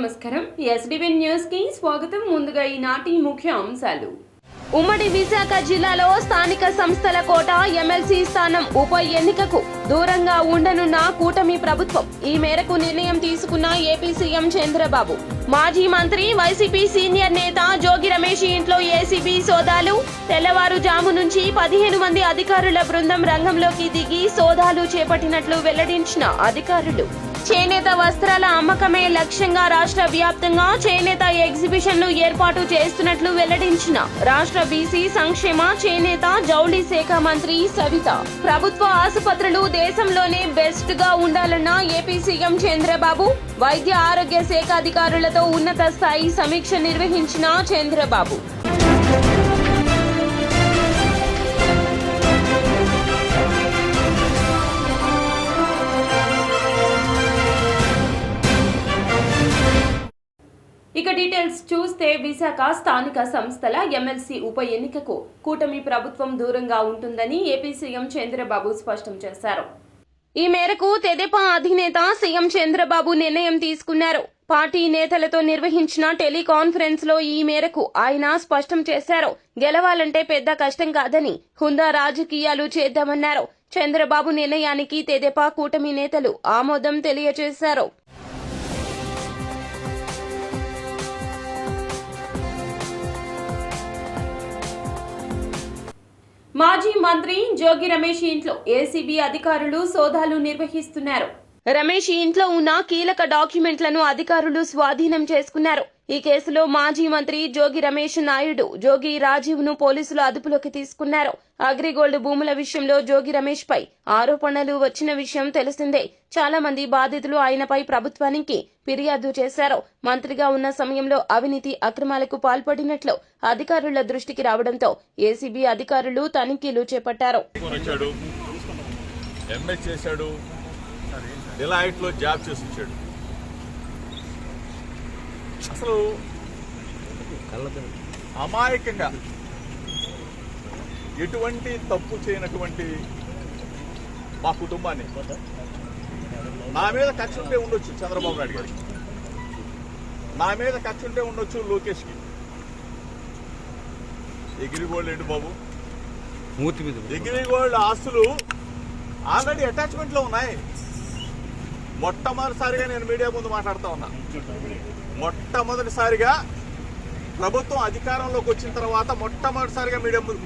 నమస్కారం SDV news కి స్వాగతం. ముందుగా ఈనాటి ముఖ్య అంశాలు. ఉమ్మడి విశాఖ జిల్లాలో స్థానిక సంస్థల కోట ఎమ్మెల్సీ స్థానం ఉప ఎన్నికకు దూరంగా ఉండనున్న కూటమి ప్రభుత్వం ఈ మేరకు నిర్ణయం తీసుకున్న ఏపీ సీఎం చంద్రబాబు. మాజీ మంత్రి వైసీపీ సీనియర్ నేత జోగి రమేష్ ఇంట్లో ఏసీబీ సోదాలు. తెల్లవారుజాము నుంచి 15 మంది అధికారుల బృందం రంగంలోకి దిగి సోదాలు చేపట్టినట్లు వెల్లడించిన అధికారులు. చేనేత వస్త్రాల అమ్మకమే లక్ష్యంగా రాష్ట్ర వ్యాప్తంగా చేనేత ఎగ్జిబిషన్లు ఏర్పాటు చేస్తున్నట్లు వెల్లడించిన రాష్ట్ర బీసీ సంక్షేమ చేనేత జౌళి శాఖ మంత్రి సవిత. ప్రభుత్వ ఆసుపత్రులు దేశంలోనే బెస్ట్ గా ఉండాలన్న ఏపీ సీఎం చంద్రబాబు. వైద్య ఆరోగ్య శాఖ అధికారులతో ఉన్నత స్థాయి సమీక్ష నిర్వహించిన చంద్రబాబు. ఇక డీటెయిల్స్ చూస్తే విశాఖ స్థానిక సంస్థల ఎమ్మెల్సీ ఉప ఎన్నికకు కూటమి ప్రభుత్వం దూరంగా ఉంటుందని ఏపీ సీఎం చంద్రబాబు స్పష్టం చేశారు. ఈ మేరకు తెదేపా అధినేత సీఎం చంద్రబాబు నిర్ణయం తీసుకున్నారు. పార్టీ నేతలతో నిర్వహించిన టెలికాన్ఫరెన్స్ లో ఈ మేరకు ఆయన స్పష్టం చేశారు. గెలవాలంటే పెద్ద కష్టం కాదని హుందా రాజకీయాలు చేద్దామన్నారు. చంద్రబాబు నిర్ణయానికి తెదేపా కూటమి నేతలు ఆమోదం తెలియజేశారు. మాజీ మంత్రి జోగి రమేష్ ఇంట్లో ఏసీబీ అధికారులు సోదాలు నిర్వహిస్తున్నారు. రమేష్ ఇంట్లో ఉన్న కీలక డాక్యుమెంట్లను అధికారులు స్వాధీనం చేసుకున్నారు. ఈ కేసులో మాజీ మంత్రి జోగి రమేష్ నాయుడు, జోగి రాజీవ్ ను పోలీసులు అదుపులోకి తీసుకున్నారు. అగ్రిగోల్డ్ భూముల విషయంలో జోగి రమేష్ పై ఆరోపణలు వచ్చిన విషయం తెలిసిందే. చాలా మంది బాధితులు ఆయనపై ప్రభుత్వానికి ఫిర్యాదు చేశారు. మంత్రిగా ఉన్న సమయంలో అవినీతి అక్రమాలకు పాల్పడినట్లు అధికారుల దృష్టికి రావడంతో ఏసీబీ అధికారులు తనిఖీలు చేపట్టారు. అసలు అమాయకంగా ఎటువంటి తప్పు చేయనటువంటి మా కుటుంబాన్ని నా మీద కక్ష ఉంటే ఉండొచ్చు చంద్రబాబు నాయుడు గారికి, నా మీద కక్ష ఉంటే ఉండొచ్చు లోకేష్కి. ఎగిరిగోల్డ్ ఏంటి బాబు, ఎగిరిగోల్డ్ ఆస్తులు ఆల్రెడీ అటాచ్మెంట్లో ఉన్నాయి. మొట్టమొదటిసారిగా నేను మీడియా ముందు మాట్లాడుతూ ఉన్నా. మొట్టమొదటిసారిగా ప్రభుత్వం అధికారంలోకి వచ్చిన తర్వాత మొట్టమొదటిసారిగా మీడియా ముందు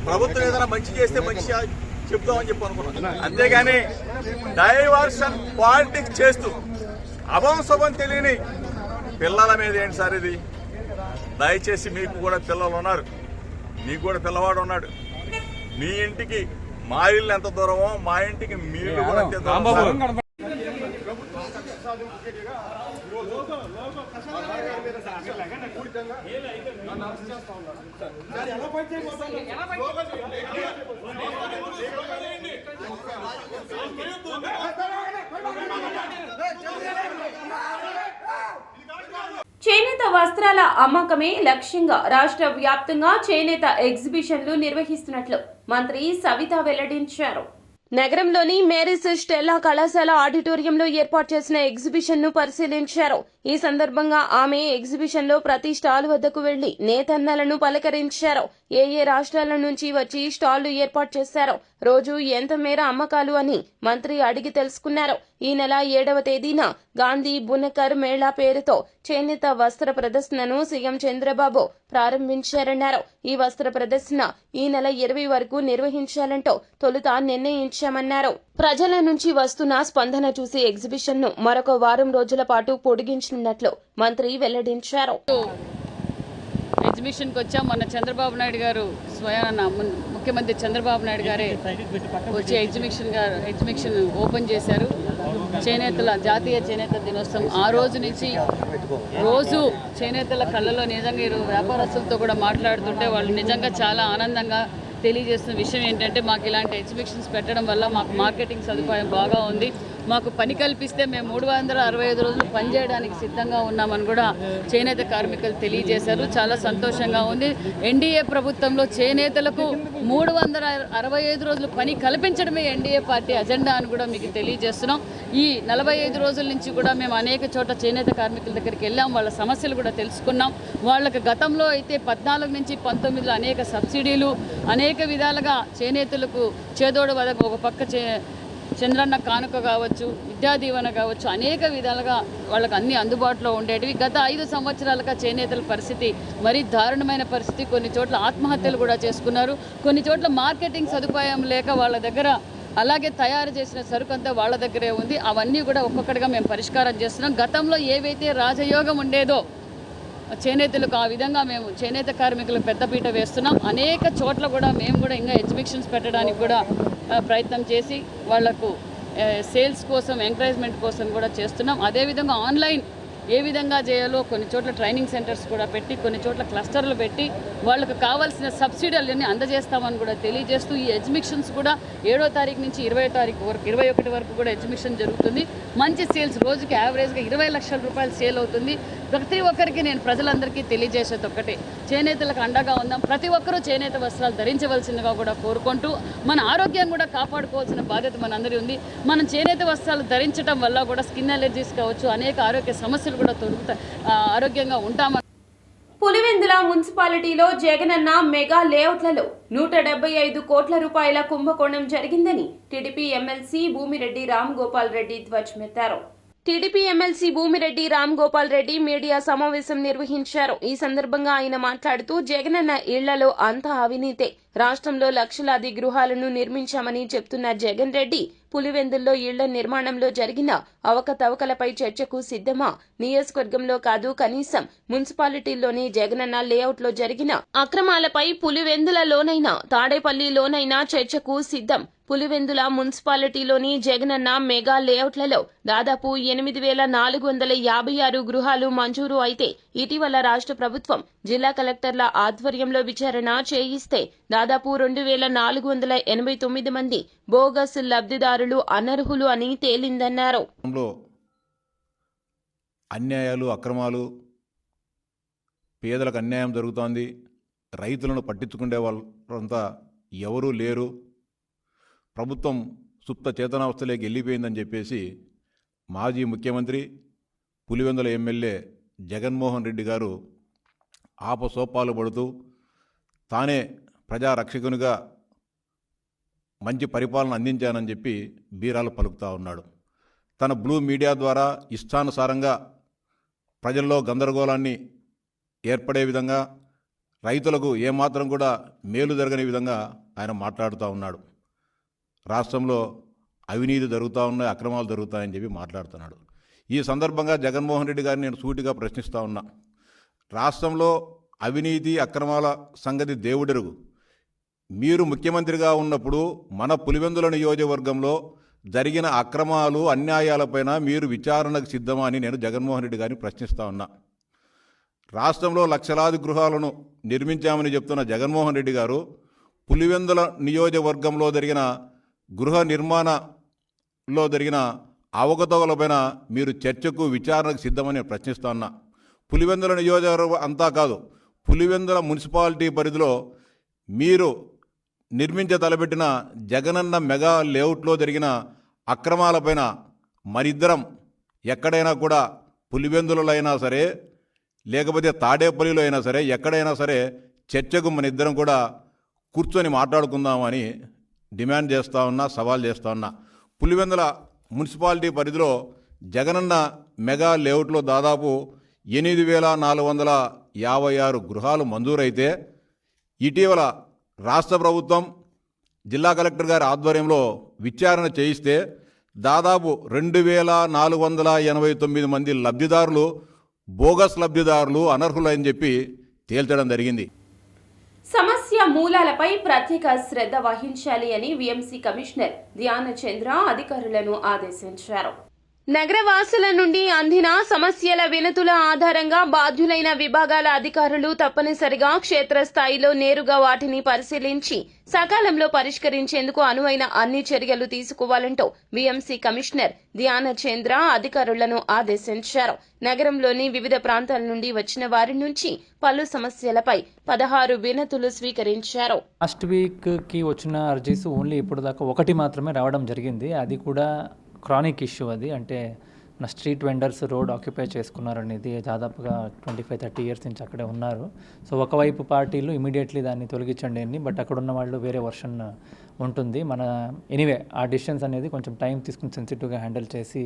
ప్రభుత్వం ఏదైనా మంచి చేస్తే మంచి చెప్దామని చెప్పి అనుకున్నాను. అంతేగాని డైవర్షన్ పాలిటిక్స్ చేస్తూ అభం శుభం తెలియని పిల్లల మీద ఏంటి సార్ ఇది? దయచేసి మీకు కూడా పిల్లలు ఉన్నారు, మీకు కూడా పిల్లవాడు ఉన్నాడు. మీ ఇంటికి మా ఇల్లు ఎంత దూరమో మా ఇంటికి మీ ఇల్లు కూడా అంతే దూరం. చేనేత వస్త్రాల అమ్మకమే లక్ష్యంగా రాష్ట్ర వ్యాప్తంగా చేనేత ఎగ్జిబిషన్లు నిర్వహిస్తున్నట్లు మంత్రి సవిత వెల్లడించారు. నగరంలోని మేరీస్ స్టెల్లా కళాశాల ఆడిటోరియంలో ఏర్పాటు చేసిన ఎగ్జిబిషన్ ను పరిశీలించారు. ఈ సందర్భంగా ఆమె ఎగ్జిబిషన్ లో ప్రతి స్టాల్ వద్దకు వెళ్లి నేతన్నలను పలకరించారు. ఏ రాష్ట్రాల నుంచి వచ్చి స్టాళ్లు ఏర్పాటు చేశారో, రోజు ఎంత మేర అమ్మకాలు అని మంత్రి అడిగి తెలుసుకున్నారు. ఈ నెల 7వ తేదీన గాంధీ బునకర్ మేళా పేరుతో చేనేత వస్త్ర ప్రదర్శనను సీఎం చంద్రబాబు ప్రారంభించారన్నారు. ఈ వస్త్ర ప్రదర్శన ఈ నెల 20 వరకు నిర్వహించాలంటూ తొలుత నిర్ణయించామన్నారు. ప్రజల నుంచి వస్తున్న స్పందన చూసి ఎగ్జిబిషన్ ను మరొక వారం రోజుల పాటు పొడిగించనున్నట్లు మంత్రి వెల్లడించారు. ఎగ్జిబిషన్కి వచ్చాం. మొన్న చంద్రబాబు నాయుడు గారు స్వయాన ముఖ్యమంత్రి చంద్రబాబు నాయుడు గారే వచ్చి ఎగ్జిబిషన్ ఓపెన్ చేశారు. చేనేతల జాతీయ చేనేత దినోత్సవం ఆ రోజు నుంచి రోజు చేనేతల కళ్ళలో నిజంగా వ్యాపారస్తులతో కూడా మాట్లాడుతుంటే వాళ్ళు నిజంగా చాలా ఆనందంగా తెలియజేస్తున్న విషయం ఏంటంటే, మాకు ఇలాంటి ఎగ్జిబిషన్స్ పెట్టడం వల్ల మాకు మార్కెటింగ్ సదుపాయం బాగా ఉంది. మాకు పని కల్పిస్తే మేము 365 రోజులు పనిచేయడానికి సిద్ధంగా ఉన్నామని కూడా చేనేత కార్మికులు తెలియజేశారు. చాలా సంతోషంగా ఉంది. ఎన్డీఏ ప్రభుత్వంలో చేనేతలకు 365 రోజులు పని కల్పించడమే ఎన్డీఏ పార్టీ అజెండా అని కూడా మీకు తెలియజేస్తున్నాం. ఈ 45 రోజుల నుంచి కూడా మేము అనేక చోట్ల చేనేత కార్మికుల దగ్గరికి వెళ్ళాం. వాళ్ళ సమస్యలు కూడా తెలుసుకున్నాం. వాళ్ళకి గతంలో అయితే 14 నుంచి 19లో అనేక సబ్సిడీలు అనేక విధాలుగా చేనేతలకు చేదోడు వదక ఒక పక్క చంద్రన్న కానుక కావచ్చు, విద్యా దీవెన కావచ్చు, అనేక విధాలుగా వాళ్ళకి అన్ని అందుబాటులో ఉండేటివి. గత 5 సంవత్సరాలుగా చేనేతల పరిస్థితి మరీ దారుణమైన పరిస్థితి. కొన్ని చోట్ల ఆత్మహత్యలు కూడా చేసుకున్నారు. కొన్ని చోట్ల మార్కెటింగ్ సదుపాయం లేక వాళ్ళ దగ్గర అలాగే తయారు చేసిన సరుకు అంతా వాళ్ళ దగ్గరే ఉంది. అవన్నీ కూడా ఒక్కొక్కటిగా మేము పరిష్కారం చేస్తున్నాం. గతంలో ఏవైతే రాజయోగం ఉండేదో చేనేతలకు, ఆ విధంగా మేము చేనేత కార్మికులకు పెద్దపీట వేస్తున్నాం. అనేక చోట్ల కూడా మేము కూడా ఇంకా ఎగ్జిబిషన్స్ పెట్టడానికి కూడా ప్రయత్నం చేసి వాళ్లకు సేల్స్ కోసం, ఎంకరేజ్మెంట్ కోసం కూడా చేస్తున్నాం. అదేవిధంగా ఆన్లైన్ ఏ విధంగా చేయాలో కొన్ని చోట్ల ట్రైనింగ్ సెంటర్స్ కూడా పెట్టి, కొన్ని చోట్ల క్లస్టర్లు పెట్టి వాళ్ళకు కావాల్సిన సబ్సిడీలన్నీ అందజేస్తామని కూడా తెలియజేస్తూ ఈ ఎగ్జిబిషన్స్ కూడా 7వ తారీఖు నుంచి 20వ తారీఖు వరకు 21 వరకు కూడా ఎగ్జిబిషన్ జరుగుతుంది. మంచి సేల్స్, రోజుకి యావరేజ్గా 20 లక్షల రూపాయలు సేల్ అవుతుంది. ప్రతి ఒక్కరికి నేను ప్రజలందరికీ తెలియజేసేది ఒక్కటే, చేనేతలకు అండగా ఉందాం. ప్రతి ఒక్కరూ చేనేత వస్త్రాలు ధరించవలసిందిగా కూడా కోరుకుంటూ మన ఆరోగ్యాన్ని కూడా కాపాడుకోవాల్సిన బాధ్యత మనందరి ఉంది. మనం చేనేత వస్త్రాలు ధరించడం వల్ల కూడా స్కిన్ అలర్జీస్ కావచ్చు, అనేక ఆరోగ్య సమస్యలు కూడా ఆరోగ్యంగా ఉంటామని. పులివెందుల మున్సిపాలిటీలో జగనన్న మెగా లేఅవుట్లలో 175 కోట్ల రూపాయల కుంభకోణం జరిగిందని టీడీపీ ఎమ్మెల్సీ భూమిరెడ్డి రామ్ గోపాల్ రెడ్డి ధ్వజమెత్తారు. TDP MLC Bhumireddy Ram Gopal Reddy media సమావేశం నిర్వహించారు. ఈ సందర్భంగా ఆయన మాట్లాడుతూ జగనన్న ఇళ్లలో అంతా అవినీతే, రాష్ట్రంలో లక్షలాది గృహాలను నిర్మించామని చెప్తున్న జగన్ రెడ్డి పులివెందుల్లో ఇళ్ల నిర్మాణంలో జరిగిన అవకతవకలపై చర్చకు సిద్ధమా? నియోజకవర్గంలో కాదు, కనీసం మున్సిపాలిటీల్లోని జగనన్న లేఅవుట్లో జరిగిన అక్రమాలపై పులివెందులలోనైనా తాడేపల్లిలోనైనా చర్చకు సిద్ధం. పులివెందుల మున్సిపాలిటీలోని జగనన్న మెగా లేఅవుట్లలో దాదాపు 8,456 గృహాలు మంజూరు అయితే ఇటీవల రాష్ట్ర ప్రభుత్వం జిల్లా కలెక్టర్ల ఆధ్వర్యంలో విచారణ చేయిస్తే దాదాపు 2,489 మంది బోగస్ లబ్ధిదారులు అనర్హులు అని తేలిందన్నారు. అన్యాయాలు, అక్రమాలు, పేదలకు అన్యాయం జరుగుతోంది. రైతులను పట్టించుకునే వాళ్ళంతా ఎవరూ లేరు. ప్రభుత్వం సుప్త చేతనావస్థలోకి వెళ్ళిపోయిందని చెప్పేసి మాజీ ముఖ్యమంత్రి పులివెందుల ఎమ్మెల్యే జగన్మోహన్ రెడ్డి గారు ఆపసోపాలు పడుతూ తానే ప్రజారక్షకునిగా మంచి పరిపాలన అందించానని చెప్పి బీరాలు పలుకుతూ ఉన్నాడు. తన బ్లూ మీడియా ద్వారా ఇష్టానుసారంగా ప్రజల్లో గందరగోళాన్ని ఏర్పడే విధంగా, రైతులకు ఏమాత్రం కూడా మేలు జరగని విధంగా ఆయన మాట్లాడుతూ ఉన్నాడు. రాష్ట్రంలో అవినీతి జరుగుతూ ఉన్నాయి, అక్రమాలు జరుగుతాయని చెప్పి మాట్లాడుతున్నాడు. ఈ సందర్భంగా జగన్మోహన్ రెడ్డి గారిని నేను సూటిగా ప్రశ్నిస్తూ ఉన్నా. రాష్ట్రంలో అవినీతి, అక్రమాల సంగతి దేవుడెరుగు. మీరు ముఖ్యమంత్రిగా ఉన్నప్పుడు మన పులివెందుల నియోజకవర్గంలో జరిగిన అక్రమాలు, అన్యాయాలపైన మీరు విచారణకు సిద్ధమా అని నేను జగన్మోహన్ రెడ్డి గారిని ప్రశ్నిస్తూ ఉన్నా. రాష్ట్రంలో లక్షలాది గృహాలను నిర్మించామని చెప్తున్న జగన్మోహన్ రెడ్డి గారు పులివెందుల నియోజకవర్గంలో జరిగిన గృహ నిర్మాణంలో జరిగిన అవకతవకలపైన మీరు చర్చకు, విచారణకు సిద్ధమని ప్రశ్నిస్తూ ఉన్నా. పులివెందుల నియోజకవర్గం అంతా కాదు, పులివెందుల మున్సిపాలిటీ పరిధిలో మీరు తలపెట్టిన జగనన్న మెగా లేఅవుట్లో జరిగిన అక్రమాలపైన మరిద్దరం ఎక్కడైనా కూడా, పులివెందులలో అయినా సరే లేకపోతే తాడేపల్లిలో అయినా సరే, ఎక్కడైనా సరే చర్చకు మన ఇద్దరం కూడా కూర్చొని మాట్లాడుకుందామని డిమాండ్ చేస్తూ ఉన్నా, సవాల్ చేస్తూ ఉన్నా. పులివెందుల మున్సిపాలిటీ పరిధిలో జగనన్న మెగా లేఅవుట్లో దాదాపు 8,456 గృహాలు మంజూరైతే ఇటీవల రాష్ట్ర ప్రభుత్వం జిల్లా కలెక్టర్ గారి ఆధ్వర్యంలో విచారణ చేయిస్తే దాదాపు 2,489 మంది లబ్ధిదారులు బోగస్ లబ్ధిదారులు, అనర్హులని చెప్పి తేల్చడం జరిగింది. సమస్య మూలాలపై ప్రత్యేక శ్రద్ధ వహించాలి అని వీఎంసీ కమిషనర్ ధ్యాన చంద్ర అధికారులను ఆదేశించారు. నగరవాసుల నుండి అందిన సమస్యల వినతుల ఆధారంగా బాధ్యులైన విభాగాల అధికారులు తప్పనిసరిగా క్షేత్రస్థాయిలో నేరుగా వాటిని పరిశీలించి సకాలంలో పరిష్కరించేందుకు అనువైన అన్ని చర్యలు తీసుకోవాలంటూ బీఎంసీ కమిషనర్ ధ్యాన చంద్ర అధికారులను ఆదేశించారు. నగరంలోని వివిధ ప్రాంతాల నుండి వచ్చిన వారి నుంచి పలు సమస్యలపై 16 వినతులు స్వీకరించారు. లాస్ట్ వీక్కి వచ్చిన అర్జీస్ ఓన్లీ ఇప్పుడు దాకా ఒకటి మాత్రమే రావడం జరిగింది. అది కూడా క్రానిక్ ఇష్యూ. అది అంటే నా స్ట్రీట్ వెండర్స్ రోడ్ ఆక్యుపై చేసుకున్నారనేది దాదాపుగా 25-30 ఇయర్స్ నుంచి అక్కడే ఉన్నారు. సో ఒకవైపు పార్టీలు ఇమీడియట్లీ దాన్ని తొలగించండి అని, బట్ అక్కడ ఉన్న వాళ్ళు వేరే వర్షన్ ఉంటుంది. మన ఎనీవే ఆ డిసిషన్స్ అనేది కొంచెం టైం తీసుకుని సెన్సిటివ్గా హ్యాండిల్ చేసి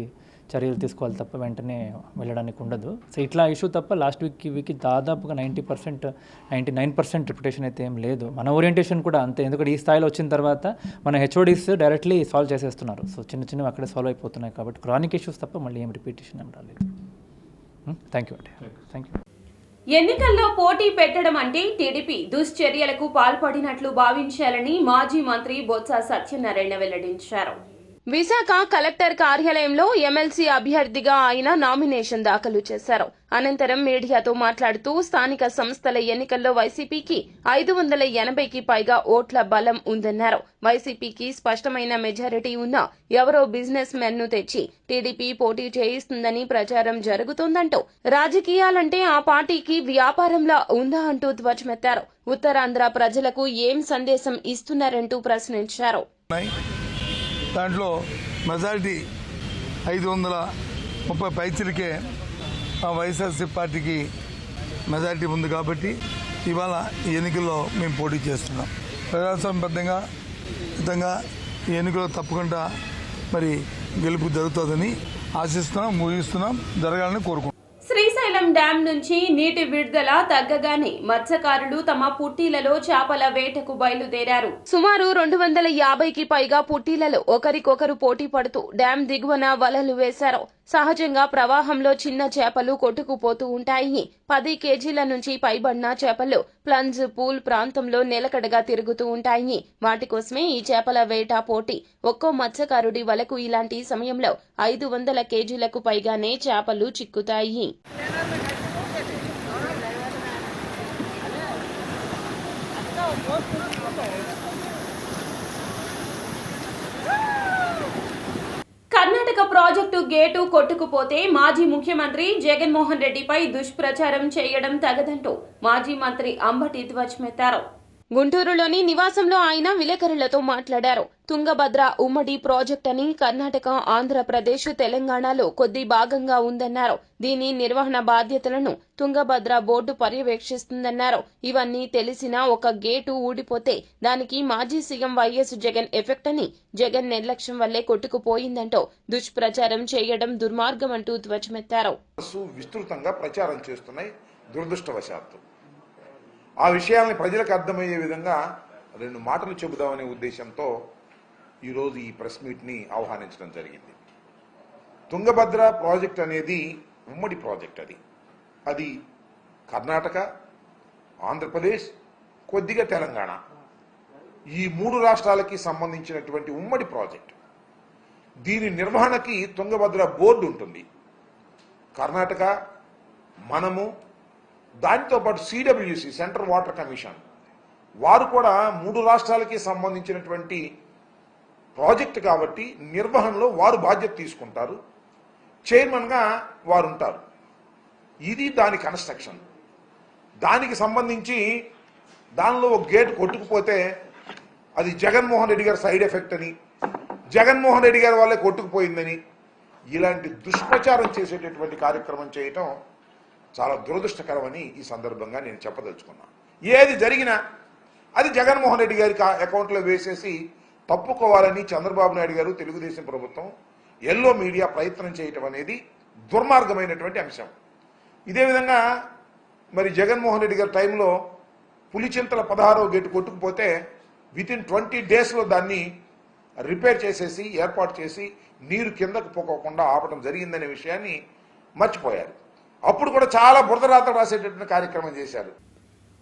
చర్యలు తీసుకోవాలి తప్ప వెంటనే వెళ్ళడానికి ఉండదు. సో ఇట్లా ఇష్యూ తప్ప లాస్ట్ వీక్కి దాదాపుగా 99% రిప్యుటేషన్ అయితే ఏం లేదు. మన ఓరియంటేషన్ కూడా అంతే, ఎందుకంటే ఈ స్థాయిలో వచ్చిన తర్వాత మన హెచ్ఓడీస్ డైరెక్ట్లీ సాల్వ్ చేసేస్తున్నారు. సో చిన్నవి అక్కడే సాల్వ్ అయిపోతున్నాయి కాబట్టి క్రానిక్ ఇష్యూస్ తప్ప మళ్ళీ ఏం రిపీటేషన్ ఏం రాలేదు. థ్యాంక్ యూ అండి. Thank you. ఎన్నికల్లో పోటీ పెట్టడం అంటే టీడీపీ దుశ్చర్యలకు పాల్పడినట్లు భావించాలని మాజీ మంత్రి బొత్స సత్యనారాయణ వెల్లడించారు. విశాఖ కలెక్టర్ కార్యాలయంలో ఎమ్మెల్సీ అభ్యర్థిగా ఆయన నామినేషన్ దాఖలు చేశారు. అనంతరం మీడియాతో మాట్లాడుతూ స్థానిక సంస్థల ఎన్నికల్లో వైసీపీకి 580కి పైగా ఓట్ల బలం ఉందన్నారు. వైసీపీకి స్పష్టమైన మెజారిటీ ఉన్నా ఎవరో బిజినెస్ మెన్ ను తెచ్చి టీడీపీ పోటీ చేయిస్తుందని ప్రచారం జరుగుతోందంటూ రాజకీయాలంటే ఆ పార్టీకి వ్యాపారంలా ఉందా అంటూ ధ్వజమెత్తారు. ఉత్తరాంధ్ర ప్రజలకు ఏం సందేశం ఇస్తున్నారంటూ ప్రశ్నించారు. దాంట్లో మెజారిటీ 530 పైచిలకే వైఎస్ఆర్సీపీ పార్టీకి మెజారిటీ ఉంది కాబట్టి ఇవాళ ఈ ఎన్నికల్లో మేము పోటీ చేస్తున్నాం. ప్రజాస్వామ్యబద్ధంగా ఈ ఎన్నికల్లో తప్పకుండా మరి గెలుపు జరుగుతుందని ఆశిస్తున్నాం, ఊహిస్తున్నాం, జరగాలని కోరుకుంటున్నాం. శ్రీశైలం డ్యాం నుంచి నీటి విడుదల తగ్గగానే మత్స్యకారులు తమ పుట్టీలలో చేపల వేటకు బయలుదేరారు. సుమారు 250కి పైగా పుట్టీలలో ఒకరికొకరు పోటీ పడుతూ డ్యాం దిగువన వలలు వేశారు. సహజంగా ప్రవాహంలో చిన్న చేపలు కొట్టుకుపోతూ ఉంటాయి. 10 కేజీల నుంచి పైబడిన చేపలు ప్లంజ్ పూల్ ప్రాంతంలో నిలకడగా తిరుగుతూ ఉంటాయి. వాటి కోసమే ఈ చేపల వేట పోటీ. ఒక్కో మత్స్యకారుడి వలకు ఇలాంటి సమయంలో 500 కేజీలకు పైగానే చేపలు చిక్కుతాయి. కర్ణాటక ప్రాజెక్టు గేటు కొట్టుకుపోతే మాజీ ముఖ్యమంత్రి జగన్మోహన్ రెడ్డిపై దుష్ప్రచారం చేయడం తగదంటూ మాజీ మంత్రి అంబటి ధ్వజమెత్తారు. గుంటూరులోని నివాసంలో ఆయన విలేకరులతో మాట్లాడారు. తుంగభద్ర ఉమ్మడి ప్రాజెక్ట్ అని కర్ణాటక, ఆంధ్రప్రదేశ్, తెలంగాణలో కొద్ది భాగంగా ఉందన్నారు. దీని నిర్వహణ బాధ్యతలను తుంగభద్ర బోర్డు పర్యవేక్షిస్తుందన్నారు. ఇవన్నీ తెలిసినా ఒక గేటు ఊడిపోతే దానికి మాజీ సీఎం వైఎస్ జగన్ ఎఫెక్ట్ అని, జగన్ నిర్లక్ష్యం వల్లే కొట్టుకుపోయిందంటూ దుష్ప్రచారం చేయడం దుర్మార్గమంటూ ధ్వజమెత్తారు. విస్తృతంగా ప్రచారం చేస్తున్నాయి దురదృష్టవశాత్తు. ఆ విషయాల్ని ప్రజలకు అర్థమయ్యే విధంగా 2 మాటలు చెబుదామనే ఉద్దేశంతో ఈరోజు ఈ ప్రెస్ మీట్ని ఆహ్వానించడం జరిగింది. తుంగభద్ర ప్రాజెక్ట్ అనేది ఉమ్మడి ప్రాజెక్ట్. అది కర్ణాటక, ఆంధ్రప్రదేశ్, కొద్దిగా తెలంగాణ, ఈ 3 రాష్ట్రాలకి సంబంధించినటువంటి ఉమ్మడి ప్రాజెక్ట్. దీని నిర్వహణకి తుంగభద్ర బోర్డు ఉంటుంది. కర్ణాటక, మనము, దానితో పాటు సిడబ్ల్యూసి సెంట్రల్ వాటర్ కమిషన్ వారు కూడా 3 రాష్ట్రాలకి సంబంధించినటువంటి ప్రాజెక్ట్ కాబట్టి నిర్వహణలో వారు బాధ్యత తీసుకుంటారు. చైర్మన్గా వారు ఉంటారు. ఇది దాని కన్స్ట్రక్షన్. దానికి సంబంధించి దానిలో ఒక గేటు కొట్టుకుపోతే అది జగన్మోహన్ రెడ్డి గారి సైడ్ ఎఫెక్ట్ అని, జగన్మోహన్ రెడ్డి గారి వల్లే కొట్టుకుపోయిందని ఇలాంటి దుష్ప్రచారం చేసేటటువంటి కార్యక్రమం చేయటం చాలా దురదృష్టకరమని ఈ సందర్భంగా నేను చెప్పదలుచుకున్నాను. ఏది జరిగినా అది జగన్మోహన్ రెడ్డి గారి అకౌంట్లో వేసేసి తప్పుకోవాలని చంద్రబాబు నాయుడు గారు, తెలుగుదేశం ప్రభుత్వం, ఎల్లో మీడియా ప్రయత్నం చేయటం అనేది దుర్మార్గమైనటువంటి అంశం. ఇదే విధంగా మరి జగన్మోహన్ రెడ్డి గారి టైంలో పులిచింతల 16వ గేటు కొట్టుకుపోతే వితిన్ 20 డేస్లో దాన్ని రిపేర్ చేసేసి ఏర్పాటు చేసి నీరు కిందకు పోకోకుండా ఆపడం జరిగిందనే విషయాన్ని మర్చిపోయారు. అప్పుడు కూడా చాలా బురదరాత రాసేటటువంటి కార్యక్రమం చేశారు.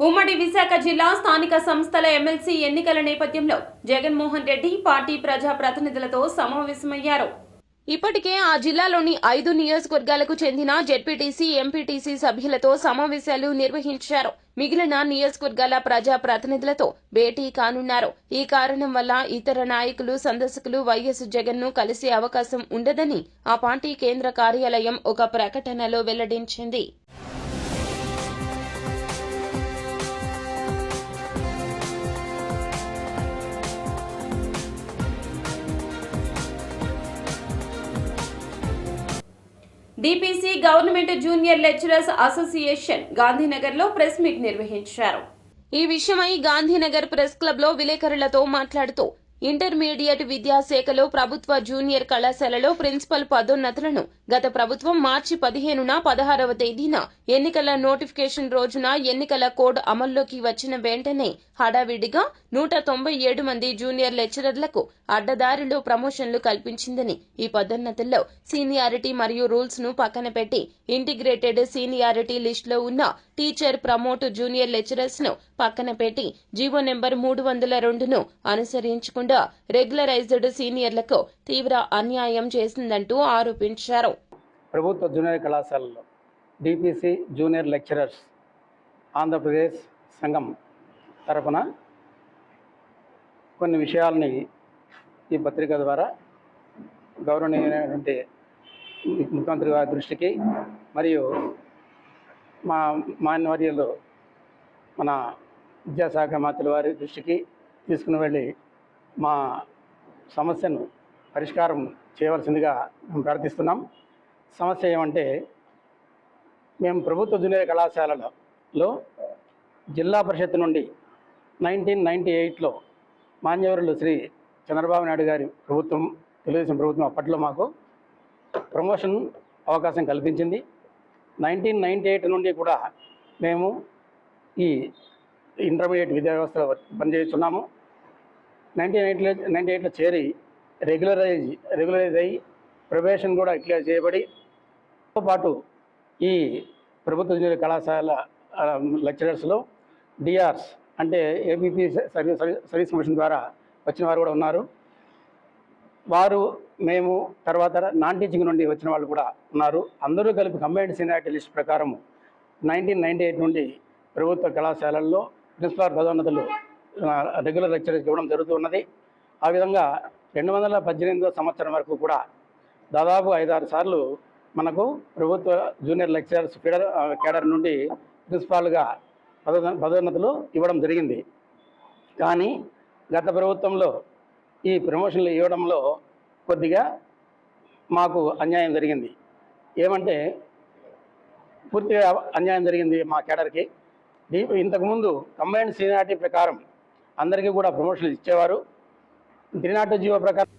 ఉమ్మడి విశాఖ జిల్లా స్థానిక సంస్థల ఎమ్మెల్సీ ఎన్నికల నేపథ్యంలో జగన్మోహన్ రెడ్డి పార్టీ ప్రజా ప్రతినిధులతో సమావేశమయ్యారు. ఇప్పటికే ఆ జిల్లాలోని 5 నియోజకవర్గాలకు చెందిన జెడ్పీటీసీ, ఎంపీటీసీ సభ్యులతో సమావేశాలు నిర్వహించారు. మిగిలిన నియోజకవర్గాల ప్రజా ప్రతినిధులతో భేటీ కానున్నారు. ఈ కారణం వల్ల ఇతర నాయకులు, సందర్శకులు వైఎస్ జగన్ ను కలిసే అవకాశం ఉండదని ఆ పార్టీ కేంద్ర కార్యాలయం ఒక ప్రకటనలో వెల్లడించింది. DPC government junior lecturers association గాంధీనగర్లో ప్రెస్ మీట్ నిర్వహించారు. ఈ విషయమై గాంధీనగర్ ప్రెస్ క్లబ్ లో విలేకరులతో మాట్లాడుతూ ఇంటర్మీడియట్ విద్యాశాఖలో ప్రభుత్వ జూనియర్ కళాశాలలో ప్రిన్సిపల్ పదోన్నతులను గత ప్రభుత్వం మార్చి 15న 16వ తేదీన ఎన్నికల నోటిఫికేషన్ రోజున ఎన్నికల కోడ్ అమల్లోకి వచ్చిన వెంటనే హడావిడిగా 197 మంది జూనియర్ లెక్చరర్లకు అడ్డదారిలో ప్రమోషన్లు కల్పించిందని, ఈ పదోన్నతుల్లో సీనియారిటీ మరియు రూల్స్ ను పక్కన పెట్టి ఇంటిగ్రేటెడ్ సీనియారిటీ లిస్టులో ఉన్న టీచర్, ప్రమోట్ జూనియర్ లెక్చరర్స్ ను పక్కన పెట్టి జీవో నెంబర్ 302ను అనుసరించకుండా రెగ్యులరైజ్డ్ సీనియర్లకు తీవ్ర అన్యాయం చేసిందంటూ ఆరోపించారు. ప్రభుత్వ జూనియర్ కళాశాలలో డిపిసి జూనియర్ లెక్చరర్స్ ఆంధ్రప్రదేశ్ సంఘం తరఫున కొన్ని విషయాలని ఈ పత్రిక ద్వారా గౌరవనీయమైనటువంటి ముఖ్యమంత్రి గారి దృష్టికి మరియు మా మాన్యవర్యులు మన విద్యాశాఖ మంత్రుల వారి దృష్టికి తీసుకుని వెళ్ళి మా సమస్యను పరిష్కారం చేయవలసిందిగా మేము ప్రార్థిస్తున్నాం. సమస్య ఏమంటే, మేము ప్రభుత్వ జూనియర్ కళాశాలలో జిల్లా పరిషత్ నుండి 1998లో మాన్యవరులు శ్రీ చంద్రబాబు నాయుడు గారి ప్రభుత్వం, తెలుగుదేశం ప్రభుత్వం అప్పట్లో మాకు ప్రమోషన్ అవకాశం కల్పించింది. 1998 నుండి కూడా మేము ఈ ఇంటర్మీడియట్ విద్యా వ్యవస్థలో పనిచేస్తున్నాము. 1998లో చేరి రెగ్యులరైజ్ అయ్యి ప్రొబేషన్ కూడా క్లియర్ చేయబడి, తో పాటు ఈ ప్రభుత్వ జూనియర్ కళాశాల లెక్చరర్స్లో డిఆర్స్ అంటే ఏపీపీ సర్వీస్ కమిషన్ ద్వారా వచ్చిన వారు కూడా ఉన్నారు. వారు, మేము, తర్వాత నాన్ టీచింగ్ నుండి వచ్చిన వాళ్ళు కూడా ఉన్నారు. అందరూ కలిపి కంబైన్డ్ సీనియారిటీ లిస్ట్ ప్రకారం 1998 నుండి ప్రభుత్వ కళాశాలల్లో ప్రిన్సిపాల్ పదోన్నతులు రెగ్యులర్ లెక్చరర్స్ ఇవ్వడం జరుగుతున్నది. ఆ విధంగా 2018వ సంవత్సరం వరకు కూడా దాదాపు 5-6 సార్లు మనకు ప్రభుత్వ జూనియర్ లెక్చరర్స్ కేడర్ నుండి ప్రిన్సిపాల్గా పదోన్నతులు ఇవ్వడం జరిగింది. కానీ గత ప్రభుత్వంలో ఈ ప్రమోషన్లు ఇవ్వడంలో కొద్దిగా మాకు అన్యాయం జరిగింది. ఏమంటే, పూర్తిగా అన్యాయం జరిగింది మా కేడర్కి. ఇంతకుముందు కంబైన్డ్ సీనియారిటీ ప్రకారం అందరికీ కూడా ప్రమోషన్లు ఇచ్చేవారు. 302 జీవో ప్రకారం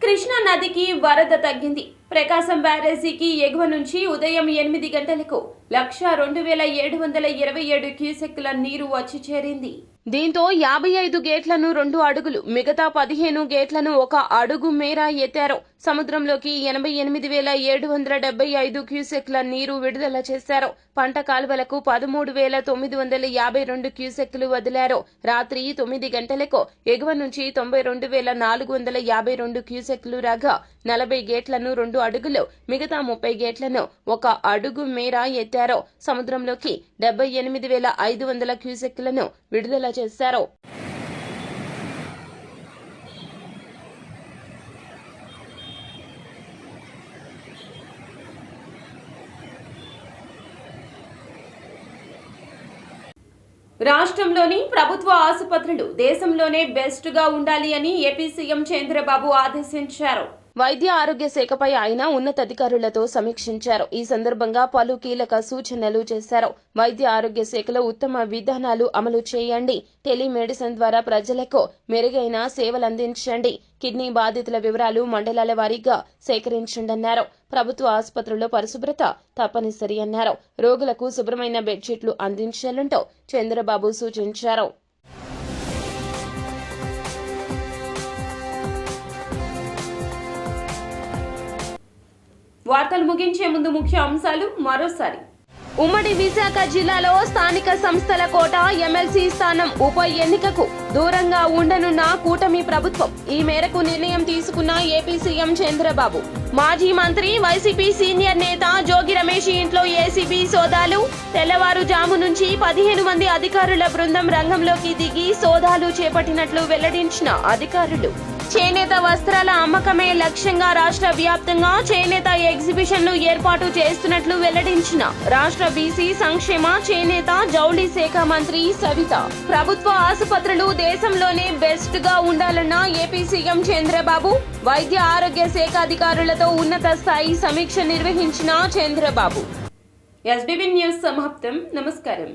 కృష్ణా నదికి వరద తగ్గింది. ప్రకాశం బ్యారేజీకి ఎగువ నుంచి ఉదయం 8 గంటలకు 102,727 క్యూసెక్కుల నీరు వచ్చి చేరింది. దీంతో 55 గేట్లను 2 అడుగులు, మిగతా 15 గేట్లను 1 అడుగు మేర ఎత్తారు. సముద్రంలోకి 88,775 క్యూసెక్ల నీరు విడుదల చేశారు. పంట కాలువలకు 13,952 క్యూసెక్లు వదిలారు. రాత్రి 9 గంటలకు ఎగువ నుంచి 92,452 క్యూసెక్లు రాగా 40 గేట్లను 2 అడుగులు, మిగతా 30 గేట్లను 1 అడుగు మేర ఎత్తారు. సముద్రంలోకి 78,500 క్యూసెక్లను విడుదల చేశారు. రాష్ట్రంలోని ప్రభుత్వ ఆసుపత్రులు దేశంలోనే బెస్ట్ గా ఉండాలి అని ఏపీ సీఎం చంద్రబాబు ఆదేశించారు. వైద్య ఆరోగ్య శాఖపై ఆయన ఉన్నతాధికారులతో సమీక్షించారు. ఈ సందర్భంగా పలు కీలక సూచనలు చేశారు. వైద్య ఆరోగ్య శాఖలో ఉత్తమ విధానాలు అమలు చేయండి, టెలిమెడిసిన్ ద్వారా ప్రజలకు మెరుగైన సేవలందించండి, కిడ్నీ బాధితుల వివరాలు మండలాల వారీగా సేకరించండన్నారు. ప్రభుత్వ ఆసుపత్రుల్లో పరిశుభ్రత తప్పనిసరి అన్నారు. రోగులకు శుభ్రమైన బెడ్షీట్లు అందించాలంటూ చంద్రబాబు సూచించారు. వార్తలు ముగించే ముందు ముఖ్య అంశాలు మరోసారి. ఉమ్మడి విశాఖ జిల్లాలో స్థానిక సంస్థల కోట ఎమ్మెల్సీ స్థానం ఉప ఎన్నికకు దూరంగా ఉండనున్న కూటమి ప్రభుత్వం ఈ మేరకు నిర్ణయం తీసుకున్న ఏపీ సీఎం చంద్రబాబు. మాజీ మంత్రి వైసీపీ సీనియర్ నేత జోగి రమేష్ ఇంట్లో ఏసీబీ సోదాలు. తెల్లవారుజాము నుంచి 15 మంది అధికారుల బృందం రంగంలోకి దిగి సోదాలు చేపట్టినట్లు వెల్లడించిన అధికారులు. చేనేత వస్త్రాల అమ్మకమే లక్ష్యంగా రాష్ట్ర వ్యాప్తంగా చేనేత ఎగ్జిబిషన్లు ఏర్పాటు చేస్తున్నట్లు వెల్లడించిన రాష్ట్ర బీసీ సంక్షేమ చేనేత జౌళి శాఖ మంత్రి సవిత. ప్రభుత్వ ఆసుపత్రులు దేశంలోనే బెస్ట్ గా ఉండాలన్న ఏపీ సీఎం చంద్రబాబు. వైద్య ఆరోగ్య శాఖ అధికారులతో ఉన్నత స్థాయి సమీక్ష నిర్వహించిన చంద్రబాబు. ఎస్బీబీ న్యూస్ సమాప్తం. నమస్కారం.